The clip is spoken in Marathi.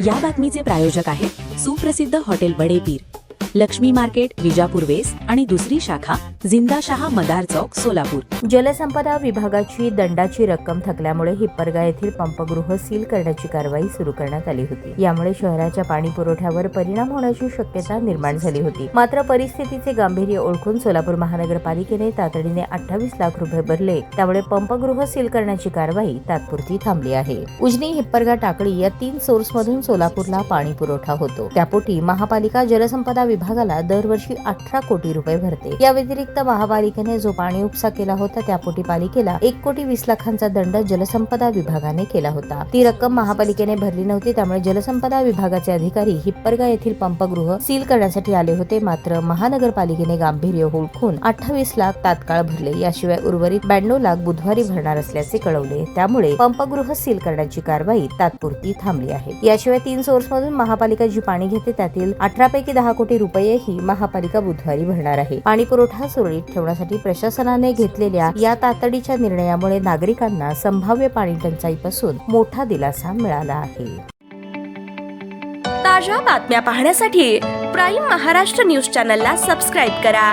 या बातमीचे प्रायोजक आहेत सुप्रसिद्ध hotel Badepir, Laxmi market, Vijapur west आणि दुसरी शाखा जिंदाशहा मदार चौक, सोलापूर। जलसंपदा विभागाची दंडाची रक्कम थकल्यामुळे हिप्परगा येथील पंपगृह सील करण्याची कारवाई सुरू करण्यात आली होती। यामुळे शहराच्या पाणी पुरवठ्यावर परिणाम होण्याची शक्यता निर्माण झाली होती। मात्र परिस्थितीचे गांभीर्य ओळखून सोलापूर महानगरपालिकेने तातडीने 28 लाख रुपये भरले। त्यामुळे पंपगृह सील करण्याची कारवाई तात्पुरती थांबली आहे। उजनी, हिप्परगा, टाकळी या 3 सोर्स मधून सोलापूरला पाणी पुरवठा होतो। त्यापोटी महापालिका जलसंपदा विभागाला दरवर्षी 18 कोटी रुपये भरते। या व्यतिरिक्त महापालिकेने जो पाणी उपसा केला होता त्यापोटी पालिकेला 1,20,00,000चा दंड जलसंपदा विभागाने केला होता। ती रक्कम महापालिकेने भरली नव्हती। त्यामुळे जलसंपदा विभागाचे अधिकारी हिप्परगा येथील पंपगृह सील करण्यासाठी आले होते। मात्र महानगरपालिकेने गांभीर्य ओळखून 28 लाख तात्काळ भरले। याशिवाय उर्वरित 92 लाख बुधवारी भरणार असल्याचे कळवले। त्यामुळे पंपगृह सील करण्याची कारवाई तात्पुरती थांबली आहे। याशिवाय 3 सोर्स मधून महापालिका जी पाणी घेते त्यातील 18 पैकी 10 कोटी रुपयेही महापालिका बुधवारी भरणार आहे। पाणी पुरवठा सुरळीत ठेवण्यासाठी प्रशासनाने घेतलेल्या या तातडीच्या निर्णयामुळे नागरिकांना संभाव्य पाणी टंचाईपासून मोठा दिलासा मिळाला आहे। ताज्या बातम्या पाहण्यासाठी प्राईम महाराष्ट्र न्यूज चॅनलला सबस्क्राईब करा।